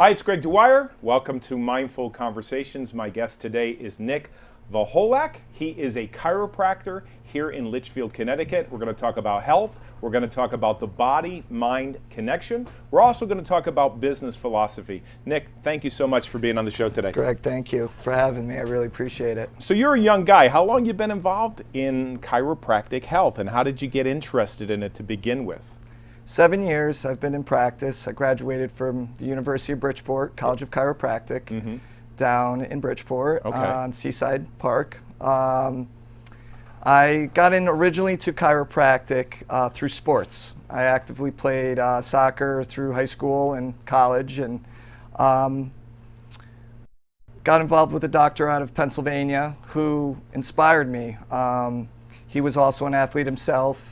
Hi, it's Greg Dwyer. Welcome to Mindful Conversations. My guest today is Nick Varholak. He is a chiropractor here in Litchfield, Connecticut. We're going to talk about health. We're going to talk about the body-mind connection. We're also going to talk about business philosophy. Nick, thank you so much for being on the show today. Greg, thank you for having me. I really appreciate it. So you're a young guy. How long have you been involved in chiropractic health, and how did you get interested in it to begin with? 7 years I've been in practice. I graduated from the University of Bridgeport, College of Chiropractic, down in Bridgeport on Seaside Park. I got in originally to chiropractic through sports. I actively played soccer through high school and college, and got involved with a doctor out of Pennsylvania who inspired me. He was also an athlete himself.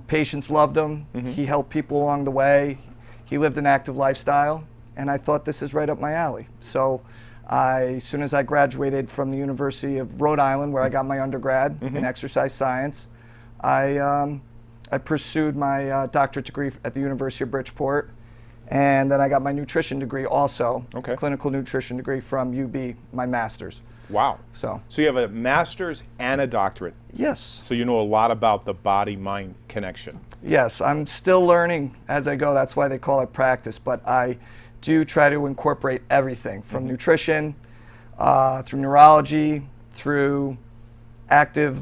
Patients loved him. He helped people along the way. He lived an active lifestyle, and I thought this is right up my alley. So as soon as I graduated from the University of Rhode Island, where I got my undergrad in exercise science, I pursued my doctorate degree at the University of Bridgeport, and then I got my nutrition degree also, clinical nutrition degree from UB, my master's. Wow. So you have a master's and a doctorate. Yes. So you know a lot about the body-mind connection. Yes, I'm still learning as I go. That's why they call it practice. But I do try to incorporate everything from nutrition, through neurology, through active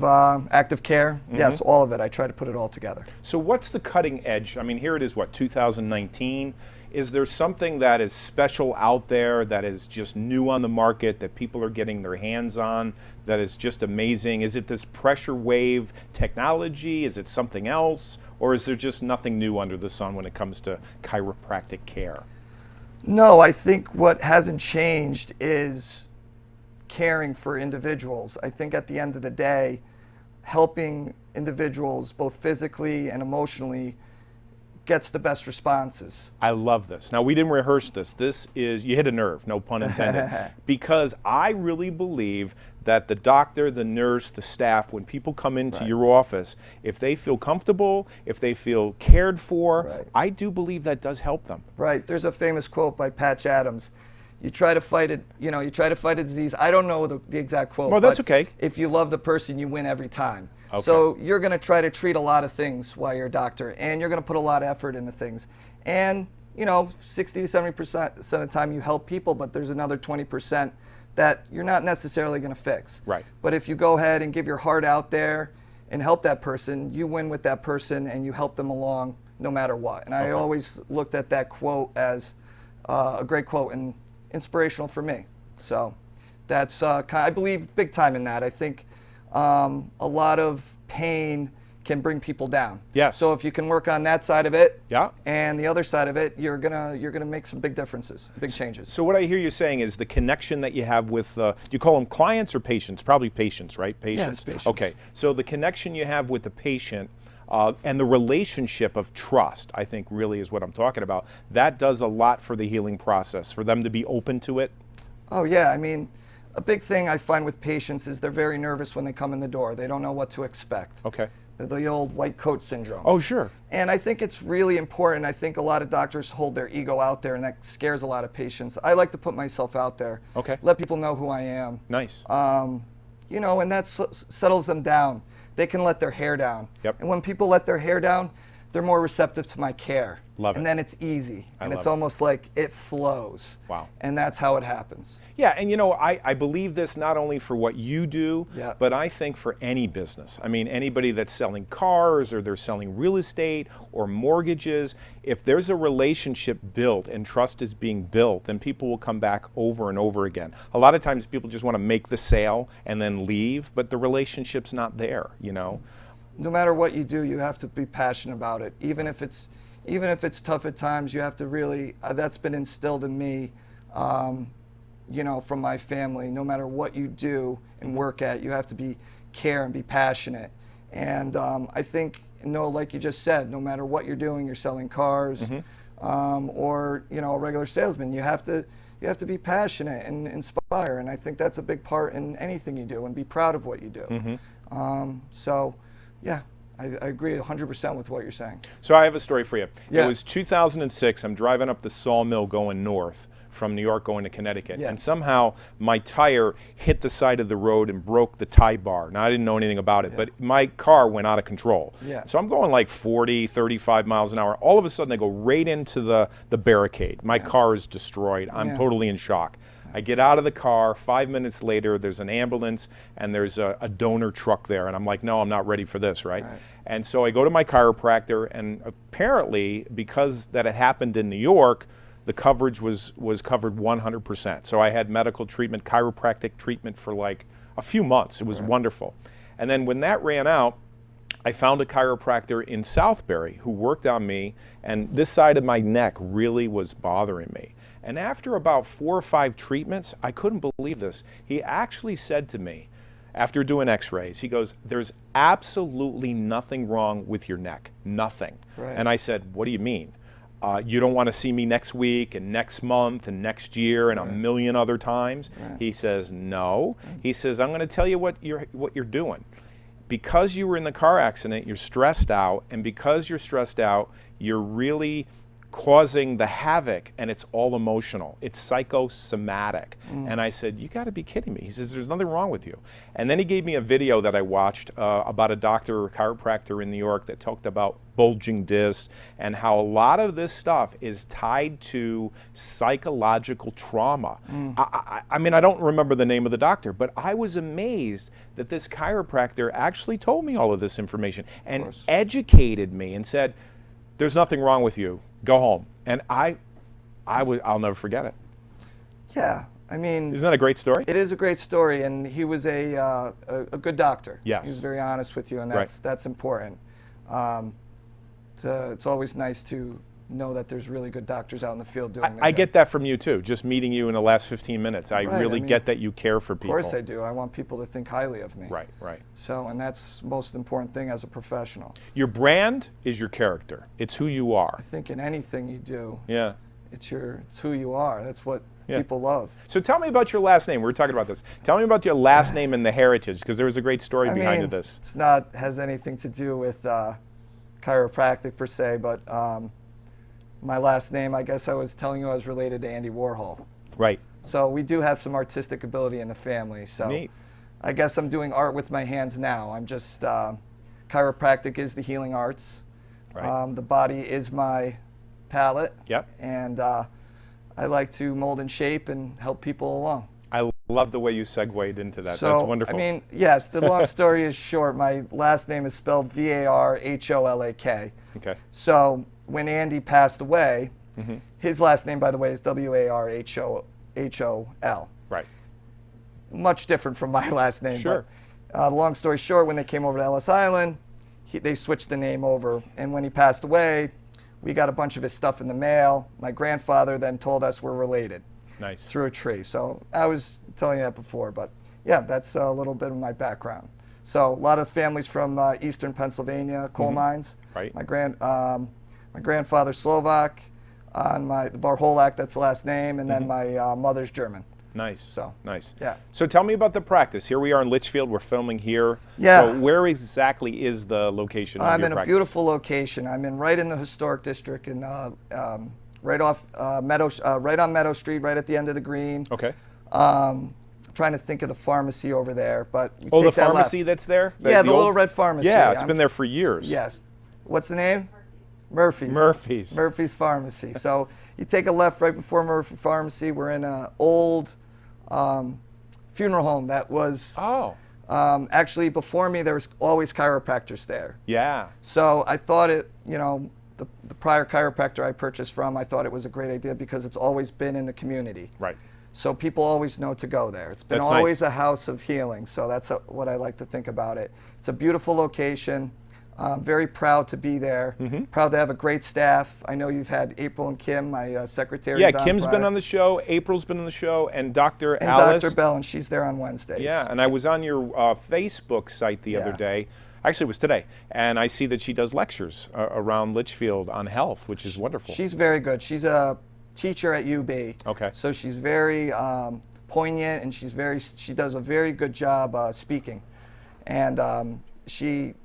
care. Yes, all of it. I try to put it all together. So what's the cutting edge? I mean, here it is, 2019? Is there something that is special out there that is just new on the market that people are getting their hands on that is just amazing? Is it this pressure wave technology? Is it something else? Or is there just nothing new under the sun when it comes to chiropractic care? No, I think what hasn't changed is caring for individuals. I think at the end of the day, helping individuals both physically and emotionally gets the best responses. I love this. Now, we didn't rehearse this. This is, you hit a nerve, no pun intended, because I really believe that the doctor, the nurse, the staff, when people come into your office, if they feel comfortable, if they feel cared for, I do believe that does help them. Right. There's a famous quote by Patch Adams. You try to fight it, you try to fight a disease. I don't know the exact quote. Well, that's okay. If you love the person, you win every time. Okay. So you're going to try to treat a lot of things while you're a doctor, and you're going to put a lot of effort into things. And, 60 to 70% of the time you help people, but there's another 20% that you're not necessarily going to fix. Right. But if you go ahead and give your heart out there and help that person, you win with that person and you help them along no matter what. And I always looked at that quote as a great quote and inspirational for me. So that's, I believe big time in that. I think a lot of pain can bring people down. Yes. So if you can work on that side of it, yeah, and the other side of it, you're gonna make some big differences, big changes. So what I hear you saying is the connection that you have with, do you call them clients or patients? Probably patients, right? Patients. Yes, patients. Okay. So the connection you have with the patient and the relationship of trust, I think really is what I'm talking about. That does a lot for the healing process, for them to be open to it. Oh yeah, I mean, a big thing I find with patients is they're very nervous when they come in the door. They don't know what to expect. Okay. The old white coat syndrome. Oh, sure. And I think it's really important. I think a lot of doctors hold their ego out there, and that scares a lot of patients. I like to put myself out there. Okay. Let people know who I am. Nice. And that settles them down. They can let their hair down. Yep. And when people let their hair down, they're more receptive to my care. Love it. And then it's easy. And it's almost like it flows. Wow. And that's how it happens. Yeah, and I believe this not only for what you do, but I think for any business. I mean, anybody that's selling cars or they're selling real estate or mortgages, if there's a relationship built and trust is being built, then people will come back over and over again. A lot of times people just want to make the sale and then leave, but the relationship's not there, No matter what you do, you have to be passionate about it. Even if it's tough at times, you have to really, that's been instilled in me, from my family. No matter what you do and work at, you have to care and be passionate. And I think, like you just said, no matter what you're doing, you're selling cars, or a regular salesman, you have to be passionate and inspire. And I think that's a big part in anything you do, and be proud of what you do. So, yeah. I agree 100% with what you're saying. So I have a story for you. Yeah. It was 2006. I'm driving up the Sawmill going north from New York going to Connecticut. Yeah. And somehow my tire hit the side of the road and broke the tie bar. Now, I didn't know anything about it, but my car went out of control. Yeah. So I'm going like 40, 35 miles an hour. All of a sudden, I go right into the barricade. My car is destroyed. I'm totally in shock. I get out of the car. 5 minutes later, there's an ambulance, and there's a donor truck there. And I'm like, no, I'm not ready for this, right? And so I go to my chiropractor, and apparently, because that had happened in New York, the coverage was covered 100%. So I had medical treatment, chiropractic treatment for like a few months. It was wonderful. And then when that ran out, I found a chiropractor in Southbury who worked on me, and this side of my neck really was bothering me. And after about 4 or 5 treatments, I couldn't believe this. He actually said to me, after doing x-rays, he goes, there's absolutely nothing wrong with your neck, nothing. And I said, what do you mean? You don't want to see me next week and next month and next year and a million other times? He says, no. He says, I'm going to tell you what you're doing. Because you were in the car accident, you're stressed out, and because you're stressed out, you're really causing the havoc, and it's all emotional. It's psychosomatic. And I said, you got to be kidding me. He says, there's nothing wrong with you. And then he gave me a video that I watched about a doctor or chiropractor in New York that talked about bulging discs and how a lot of this stuff is tied to psychological trauma. I mean, I don't remember the name of the doctor, but I was amazed that this chiropractor actually told me all of this information and educated me and said, there's nothing wrong with you. Go home. And I'll never forget it. Yeah, I mean, isn't that a great story? It is a great story, and he was a good doctor. Yes. He was very honest with you, and that's important. It's always nice to know that there's really good doctors out in the field doing their I job. get that from you too, just meeting you in the last 15 minutes. I really get that you care for people. Of course I do. I want people to think highly of me. Right, right. So, and that's the most important thing as a professional. Your brand is your character. It's who you are. I think in anything you do, it's who you are. That's what people love. So tell me about your last name. We were talking about this. Tell me about your last name and the heritage, because there was a great story behind this. It's not has anything to do with chiropractic per se, but my last name, I guess I was telling you I was related to Andy Warhol. Right. So we do have some artistic ability in the family. So neat. I guess I'm doing art with my hands now. I'm just, chiropractic is the healing arts. Right. The body is my palette. Yep. And I like to mold and shape and help people along. I love the way you segued into that. So, that's wonderful. I mean, yes, the long story is short. My last name is spelled Varholak. Okay. So when Andy passed away, his last name, by the way, is Warhol. Right. Much different from my last name. Sure. But, long story short, when they came over to Ellis Island, they switched the name over. And when he passed away, we got a bunch of his stuff in the mail. My grandfather then told us we're related. Nice. Through a tree. So I was telling you that before, but yeah, that's a little bit of my background. So a lot of families from eastern Pennsylvania, coal mines. Right. My grandfather's Slovak, my Varholak, that's the last name, and then my mother's German. Nice. So nice. Yeah. So tell me about the practice. Here we are in Litchfield. We're filming here. Yeah. So where exactly is the location of your practice? I'm in a beautiful location. I'm right in the historic district, and right on Meadow Street, right at the end of the green. Okay. Trying to think of the pharmacy over there, but we take the that pharmacy left. that's there? Yeah, the little red pharmacy. Yeah, it's been there for years. Yes. What's the name? Murphy's. Murphy's Pharmacy. So you take a left right before Murphy Pharmacy. We're in an old funeral home that was. Actually, before me, there was always chiropractors there. Yeah. So I thought the prior chiropractor I purchased from, I thought it was a great idea because it's always been in the community. Right. So people always know to go there. It's been That's always nice. a house of healing. So that's what I like to think about it. It's a beautiful location. I'm very proud to be there. Proud to have a great staff. I know you've had April and Kim, my secretaries. Yeah, Kim's been on the show, April's been on the show, and Dr. And Alice. Dr. Bell, and she's there on Wednesdays. Yeah, and I was on your Facebook site the other day. Actually, it was today. And I see that she does lectures around Litchfield on health, which is wonderful. She's very good. She's a teacher at UB. Okay. So she's very poignant, and she does a very good job speaking. And she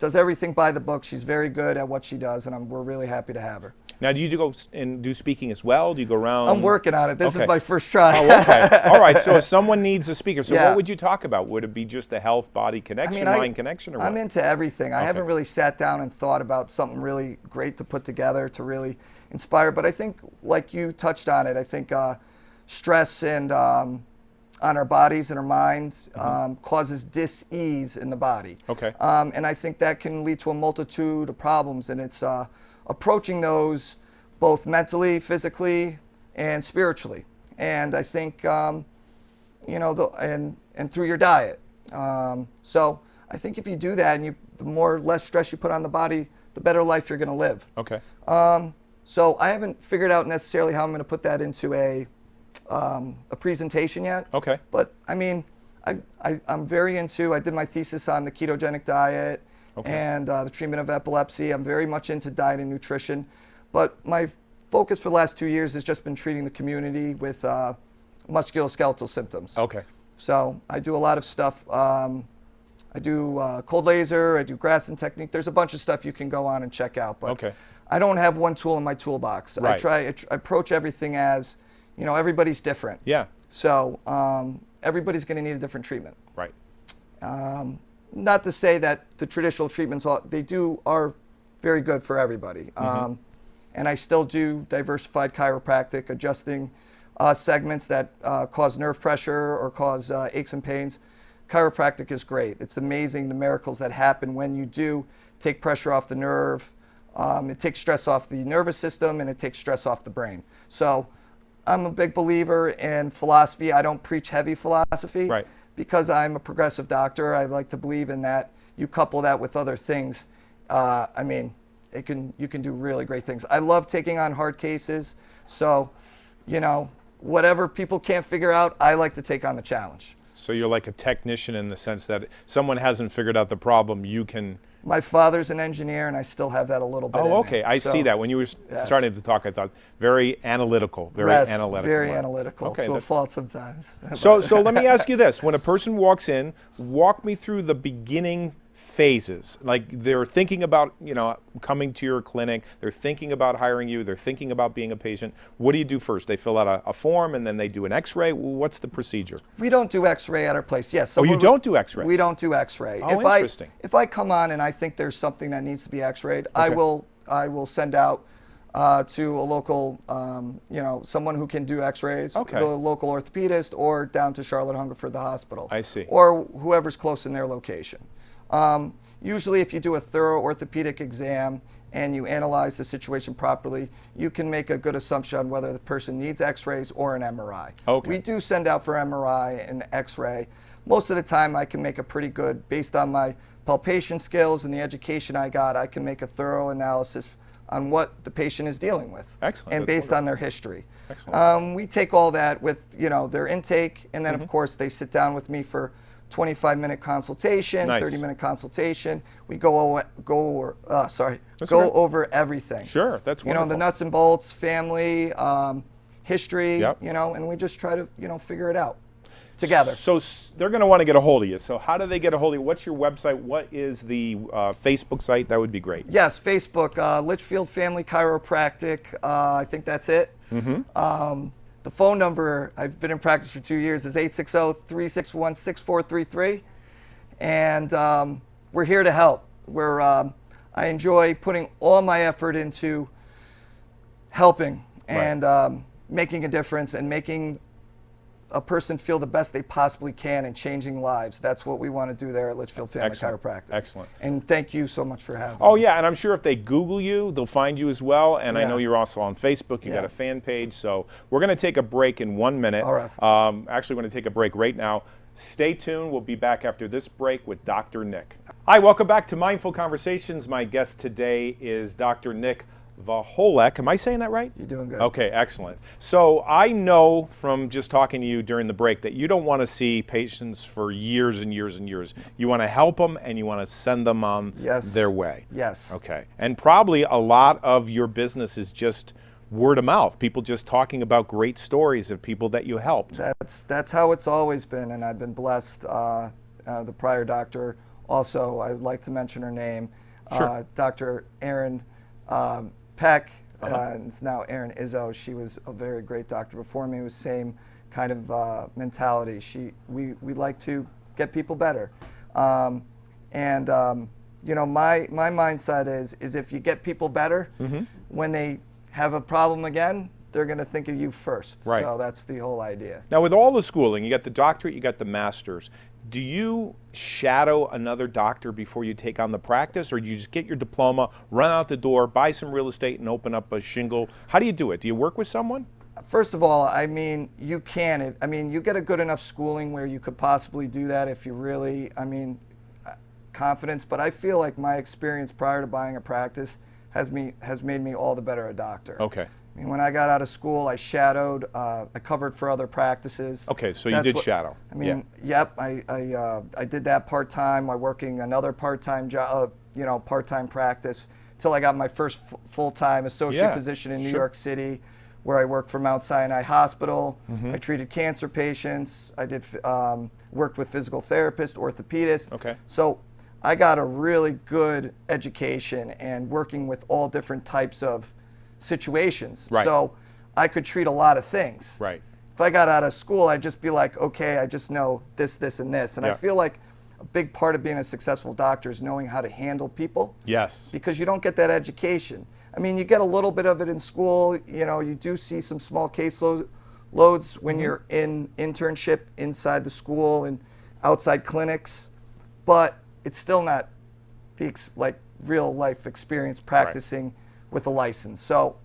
does everything by the book. She's very good at what she does, and we're really happy to have her. Now, do you go and do speaking as well? Do you go around? I'm working on it. This Okay. is my first try. Oh, okay. All right. So if someone needs a speaker, so Yeah. what would you talk about? Would it be just the health-body connection, mind connection, or what? I'm into everything. I haven't really sat down and thought about something really great to put together to really inspire. But I think, like you touched on it, I think stress and on our bodies and our minds causes dis-ease in the body. Okay. And I think that can lead to a multitude of problems. And it's approaching those both mentally, physically, and spiritually. And I think, you know, and through your diet. So I think if you do that, and the less stress you put on the body, the better life you're going to live. Okay. So I haven't figured out necessarily how I'm going to put that into a presentation yet. Okay. But I mean, I'm very into. I did my thesis on the ketogenic diet and the treatment of epilepsy. I'm very much into diet and nutrition, but my focus for the last 2 years has just been treating the community with musculoskeletal symptoms. Okay. So I do a lot of stuff. I do cold laser. I do Graston technique. There's a bunch of stuff you can go on and check out. But I don't have one tool in my toolbox. Right. I approach everything as, you know, everybody's different. Yeah. So everybody's going to need a different treatment. Right. Not to say that the traditional treatments are very good for everybody. And I still do diversified chiropractic, adjusting segments that cause nerve pressure or cause aches and pains. Chiropractic is great. It's amazing the miracles that happen when you do take pressure off the nerve. It takes stress off the nervous system, and it takes stress off the brain. So I'm a big believer in philosophy. I don't preach heavy philosophy. Right. Because I'm a progressive doctor. I like to believe in that. You couple that with other things. I mean, you can do really great things. I love taking on hard cases. So, you know, whatever people can't figure out, I like to take on the challenge. So you're like a technician in the sense that someone hasn't figured out the problem, you can... My father's an engineer, and I still have that a little bit. Oh, okay. I see that. When you were starting to talk, I thought very analytical, very analytical. Very analytical, to a fault sometimes. So let me ask you this. When a person walks in, walk me through the beginning phases. Like they're thinking about, you know, coming to your clinic, they're thinking about hiring you, they're thinking about being a patient. What do you do first? They fill out a form and then they do an x-ray? What's the procedure? We don't do x-ray at our place. Yes. So you don't do x-rays? We don't do x-ray. Oh, interesting. If I come on and I think there's something that needs to be x-rayed, I will send out to a local, you know, someone who can do x-rays, the local orthopedist, or down to Charlotte Hungerford, the hospital. I see. Or whoever's close in their location. Usually if you do a thorough orthopedic exam and you analyze the situation properly, you can make a good assumption on whether the person needs x-rays or an MRI. Okay. We do send out for MRI and x-ray. Most of the time I can make a pretty good, based on my palpation skills and the education I got, I can make a thorough analysis on what the patient is dealing with. Excellent. And based on their history. Excellent. We take all that with, you know, their intake, and then of course they sit down with me for 25-minute consultation, 30-minute consultation. We go over everything. Sure, that's wonderful. You know, the nuts and bolts, family, history, you know, and we just try to, you know, figure it out together. So they're going to want to get a hold of you. So how do they get a hold of you? What's your website? What is the Facebook site? That would be great. Yes, Facebook, Litchfield Family Chiropractic. I think that's it. The phone number, I've been in practice for 2 years, is 860-361-6433. And we're here to help. I enjoy putting all my effort into helping and making a difference and making a person feel the best they possibly can and changing lives. That's what we want to do there at Litchfield Family Chiropractic. Excellent. And thank you so much for having me. Oh, yeah, and I'm sure if they Google you, they'll find you as well. And I know you're also on Facebook. You got a fan page. So we're going to take a break in 1 minute. All right. Actually, we're going to take a break right now. Stay tuned. We'll be back after this break with Dr. Nick. Hi, welcome back to Mindful Conversations. My guest today is Dr. Nick Varholak. Am I saying that right? You're doing good. Okay, excellent. So I know from just talking to you during the break that you don't want to see patients for years and years and years. You want to help them and you want to send them on their way. Yes. Okay. And probably a lot of your business is just word of mouth, people just talking about great stories of people that you helped. That's how it's always been, and I've been blessed. The prior doctor also, I would like to mention her name, Sure. Dr. Erin Peck, Uh-huh. and it's now Erin Izzo. She was a very great doctor before me. It was same kind of mentality. We like to get people better. You know, my mindset is if you get people better, when they have a problem again, they're going to think of you first. Right. So that's the whole idea. Now, with all the schooling, you got the doctorate, you got the master's. Do you shadow another doctor before you take on the practice, or do you just get your diploma, run out the door, buy some real estate, and open up a shingle? How do you do it? Do you work with someone? First of all, I mean, you can. I mean, you get a good enough schooling where you could possibly do that if you really, confidence. But I feel like my experience prior to buying a practice has made me all the better a doctor. Okay. I mean, when I got out of school, I shadowed. I covered for other practices. Okay, so you did shadow. I mean, yep. I did that part time while working another part time job, part time practice, until I got my first full time associate position in New York City, where I worked for Mount Sinai Hospital. I treated cancer patients. I did worked with physical therapists, orthopedists. Okay. So I got a really good education and working with all different types of situations. Right. So I could treat a lot of things. Right. If I got out of school, I'd just be like, okay, I just know this, this, and this. And I feel like a big part of being a successful doctor is knowing how to handle people. Yes. Because you don't get that education. I mean, you get a little bit of it in school. You do see some small case loads when you're in internship inside the school and outside clinics, but it's still not the real life experience practicing with a license. So,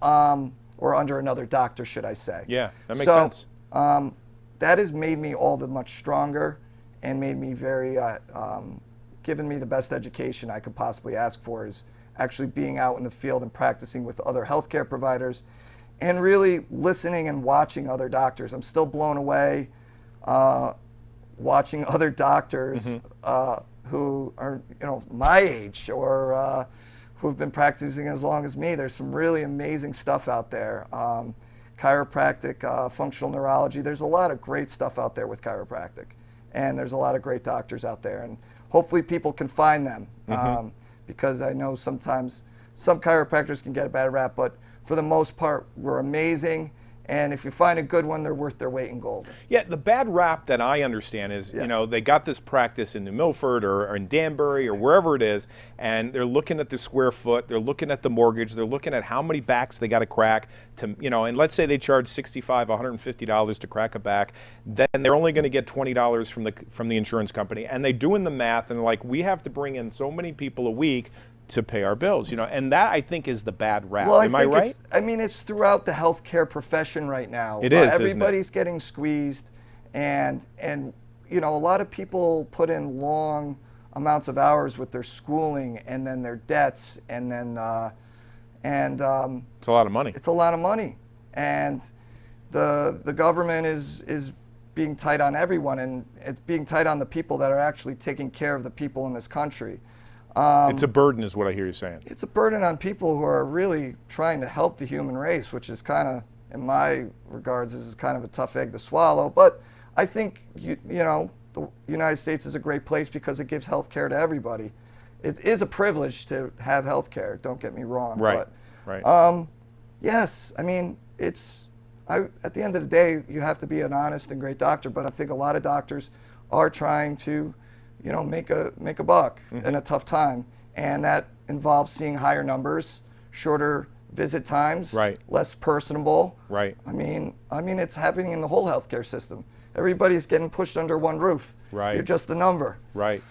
or under another doctor, should I say. Yeah, that makes sense. That has made me all the much stronger and made me very, given me the best education I could possibly ask for, is actually being out in the field and practicing with other healthcare providers and really listening and watching other doctors. I'm still blown away watching other doctors who are, my age or who've been practicing as long as me. There's some really amazing stuff out there. Chiropractic, functional neurology. There's a lot of great stuff out there with chiropractic. And there's a lot of great doctors out there. And hopefully people can find them because I know sometimes some chiropractors can get a bad rap, but for the most part, we're amazing. And if you find a good one, they're worth their weight in gold. Yeah, the bad rap that I understand is, they got this practice in New Milford or in Danbury or wherever it is, and they're looking at the square foot, they're looking at the mortgage, they're looking at how many backs they got to crack to, and let's say they charge $65, $150 to crack a back, then they're only going to get $20 from the insurance company, and they're doing the math, and like, we have to bring in so many people a week to pay our bills, and that I think is the bad rap. Well, Am I right? It's throughout the healthcare profession right now. It is. Everybody's getting squeezed, and a lot of people put in long amounts of hours with their schooling and then their debts, and then it's a lot of money. It's a lot of money, and the government is being tight on everyone, and it's being tight on the people that are actually taking care of the people in this country. It's a burden is what I hear you saying. It's a burden on people who are really trying to help the human race, which is kind of, in my regards, is kind of a tough egg to swallow. But I think, the United States is a great place because it gives health care to everybody. It is a privilege to have health care, don't get me wrong. Right, but, right. Yes, I mean, at the end of the day, you have to be an honest and great doctor, but I think a lot of doctors are trying to make a buck in a tough time, and that involves seeing higher numbers, shorter visit times, less personable. Right. I mean, it's happening in the whole healthcare system. Everybody's getting pushed under one roof. Right. You're just a number. Right.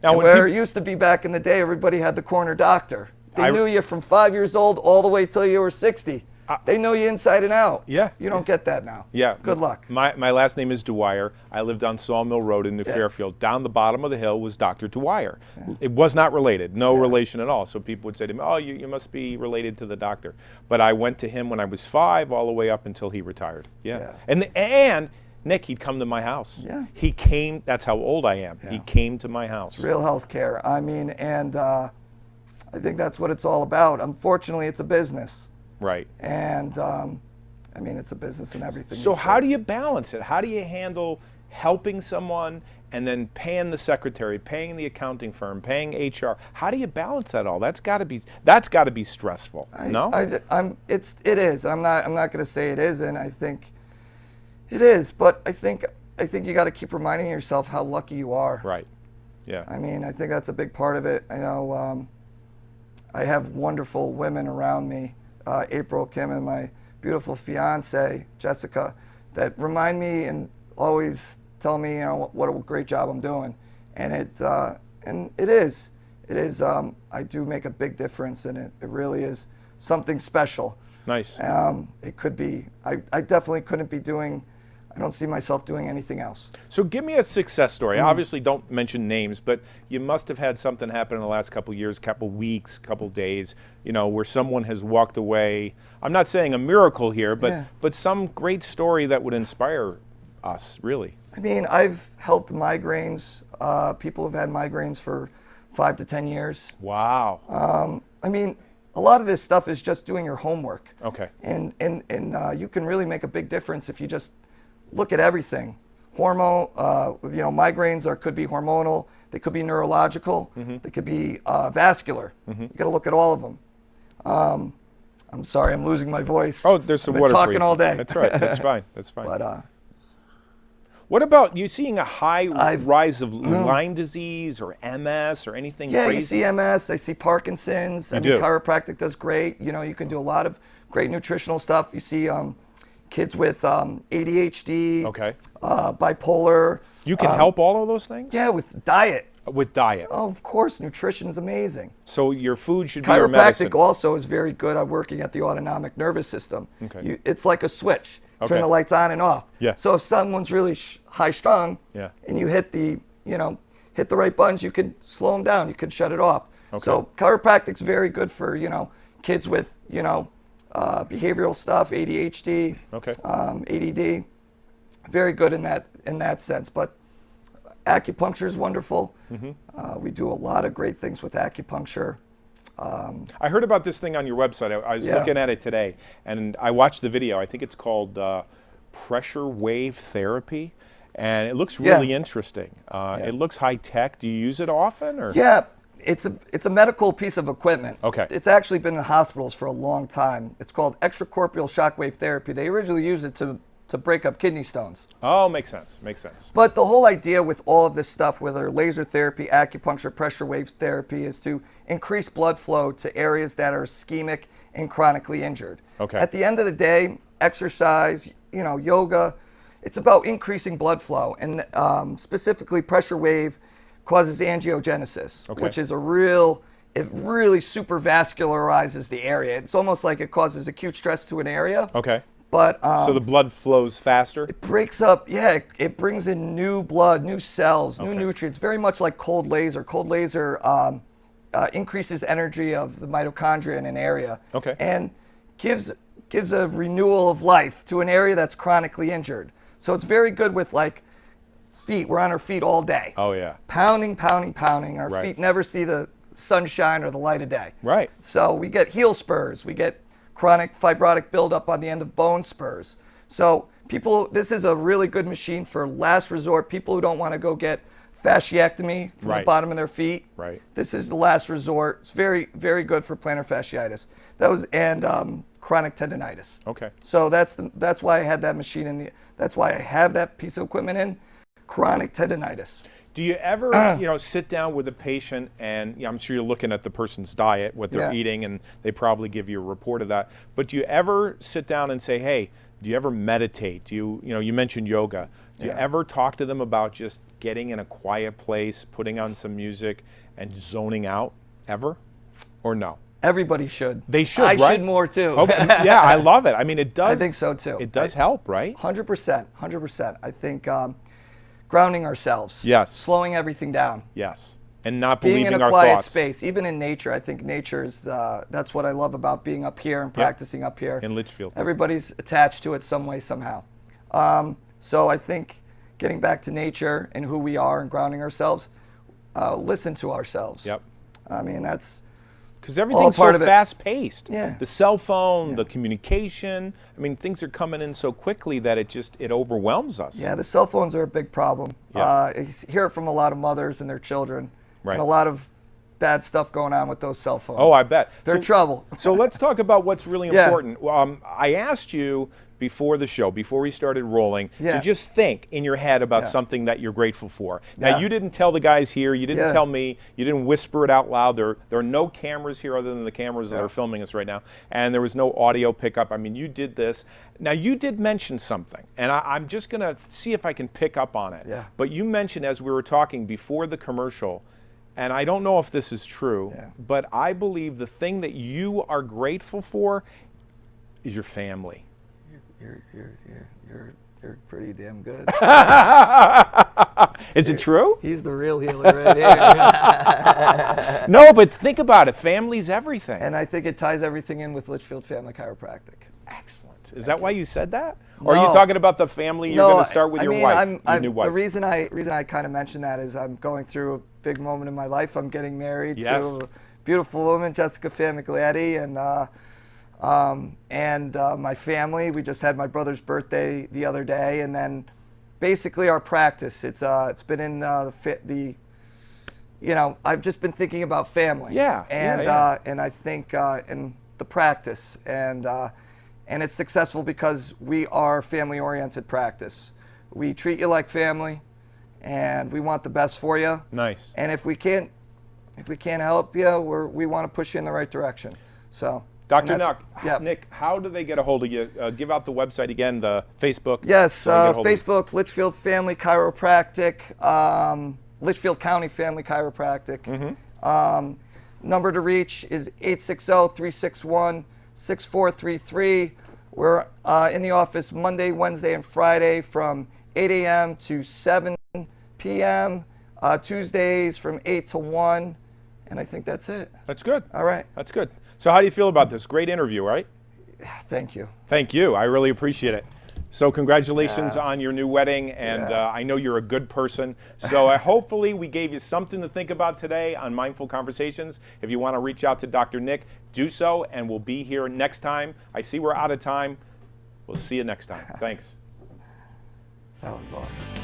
Now, where it used to be back in the day, everybody had the corner doctor. They knew you from 5 years old all the way till you were 60. They know you inside and out. Yeah. You don't get that now. Yeah. Good luck. My last name is Dwyer. I lived on Sawmill Road in New Fairfield. Down the bottom of the hill was Dr. Dwyer. Yeah. It was not related, no relation at all. So people would say to me, oh, you must be related to the doctor. But I went to him when I was 5 all the way up until he retired. Yeah. And Nick, he'd come to my house. Yeah. He came, that's how old I am. Yeah. He came to my house. It's real health care. I mean, and I think that's what it's all about. Unfortunately, it's a business. Right. And it's a business and everything. So how do you balance it? How do you handle helping someone and then paying the secretary, paying the accounting firm, paying HR. How do you balance that all? That's got to be stressful. No? It is. I'm not going to say it isn't. I think it is, but I think you got to keep reminding yourself how lucky you are. Right. Yeah. I mean, I think that's a big part of it. I know I have wonderful women around me, April, Kim, and my beautiful fiance, Jessica, that remind me and always tell me, what a great job I'm doing. And it is. I do make a big difference, and it really is something special. Nice. It could be. I definitely couldn't be doing. I don't see myself doing anything else. So give me a success story. Obviously, don't mention names, but you must have had something happen in the last couple of years, couple weeks, couple days, where someone has walked away. I'm not saying a miracle here, but some great story that would inspire us, really. I mean, I've helped migraines. People have had migraines for 5 to 10 years. Wow. I mean, a lot of this stuff is just doing your homework. Okay. And you can really make a big difference if you just look at everything. Migraines could be hormonal, they could be neurological, they could be vascular. You got to look at all of them. I'm sorry, I'm losing my voice. Oh, there's some I've been water for talking you. all day. That's right. That's fine. That's fine. But what about you seeing a high rise of Lyme disease or MS or anything crazy? You see MS, I see Parkinson's. Chiropractic does great. You can do a lot of great nutritional stuff. You see kids with ADHD, bipolar. You can help all of those things? Yeah, with diet. With diet. Oh, of course, nutrition is amazing. So your food should be your medicine. Chiropractic also is very good at working at the autonomic nervous system. Okay. It's like a switch. Turn the lights on and off. Yeah. So if someone's really high strung, and you hit the right buttons, you can slow them down. You can shut it off. Okay. So chiropractic's very good for kids with behavioral stuff, ADHD, ADD. Very good in that sense. But acupuncture is wonderful. We do a lot of great things with acupuncture. I heard about this thing on your website. I was looking at it today, and I watched the video. I think it's called pressure wave therapy, and it looks really interesting. It looks high tech. Do you use it often? Or? Yeah, it's a medical piece of equipment. Okay. It's actually been in hospitals for a long time. It's called extracorporeal shockwave therapy. They originally used it to break up kidney stones. Oh, makes sense. Makes sense. But the whole idea with all of this stuff, whether laser therapy, acupuncture, pressure wave therapy, is to increase blood flow to areas that are ischemic and chronically injured. Okay. At the end of the day, exercise, yoga, it's about increasing blood flow. And specifically, pressure wave causes angiogenesis, which is it really super vascularizes the area. It's almost like it causes acute stress to an area. Okay. But so the blood flows faster? It breaks up, it brings in new blood, new cells, new nutrients, very much like cold laser. Cold laser increases energy of the mitochondria in an area and gives a renewal of life to an area that's chronically injured. So it's very good with feet. We're on our feet all day. Oh, yeah. Pounding. Our feet never see the sunshine or the light of day. Right. So we get heel spurs. We get chronic fibrotic buildup on the end of bone spurs. So this is a really good machine for last resort. People who don't want to go get fasciectomy from the bottom of their feet. Right. This is the last resort. It's very, very good for plantar fasciitis. And chronic tendonitis. Okay. So that's why I had that machine that's why I have that piece of equipment in chronic tendonitis. Do you ever, sit down with a patient and I'm sure you're looking at the person's diet, what they're eating, and they probably give you a report of that. But do you ever sit down and say, hey, do you ever meditate? Do you mentioned yoga. Do you ever talk to them about just getting in a quiet place, putting on some music, and zoning out ever? Or no? Everybody should. They should, I right? should more too. Okay. Yeah, I love it. I mean, it does. I think so too. It does help, right? 100%. I think grounding ourselves. Yes. Slowing everything down. Yes. And not believing our thoughts. Being in a quiet space, even in nature. I think nature is, that's what I love about being up here and practicing up here. In Litchfield. Everybody's attached to it some way, somehow. So I think getting back to nature and who we are and grounding ourselves, listen to ourselves. Yep. I mean, that's Because everything's so fast-paced. Yeah. The cell phone, the communication. I mean, things are coming in so quickly that it overwhelms us. Yeah, the cell phones are a big problem. Yeah. I hear it from a lot of mothers and their children. Right. And a lot of bad stuff going on with those cell phones. Oh, I bet. They're trouble. So let's talk about what's really important. I asked you before the show, before we started rolling, to just think in your head about something that you're grateful for. Now, you didn't tell the guys here, you didn't tell me, you didn't whisper it out loud. There are no cameras here other than the cameras that are filming us right now, and there was no audio pickup. I mean, you did this. Now, you did mention something, and I'm just going to see if I can pick up on it. Yeah. But you mentioned, as we were talking before the commercial, and I don't know if this is true, but I believe the thing that you are grateful for is your family. You're pretty damn good. Is it true? He's the real healer right here. No, but think about it. Family's everything. And I think it ties everything in with Litchfield Family Chiropractic. Excellent. Is that why you said that? Or are you talking about the family you're going to start with your wife, your new wife? The reason I kind of mentioned that is I'm going through a big moment in my life. I'm getting married to a beautiful woman, Jessica Famiglietti, and my family. We just had my brother's birthday the other day, and then basically our practice. It's been in I've just been thinking about family. And I think in the practice and it's successful because we are family-oriented practice. We treat you like family, and we want the best for you. Nice. And if we can't help you, we want to push you in the right direction. So. Dr. Nick, how do they get a hold of you? Give out the website again, the Facebook. Yes, Facebook, Litchfield Family Chiropractic, Litchfield County Family Chiropractic. Number to reach is 860-361-6433. We're in the office Monday, Wednesday, and Friday from 8 a.m. to 7 p.m., Tuesdays from 8 to 1, and I think that's it. That's good. All right. That's good. So how do you feel about this? Great interview, right? Thank you. Thank you. I really appreciate it. So congratulations on your new wedding, and I know you're a good person. So hopefully we gave you something to think about today on Mindful Conversations. If you want to reach out to Dr. Nick, do so, and we'll be here next time. I see we're out of time. We'll see you next time. Thanks. That was awesome.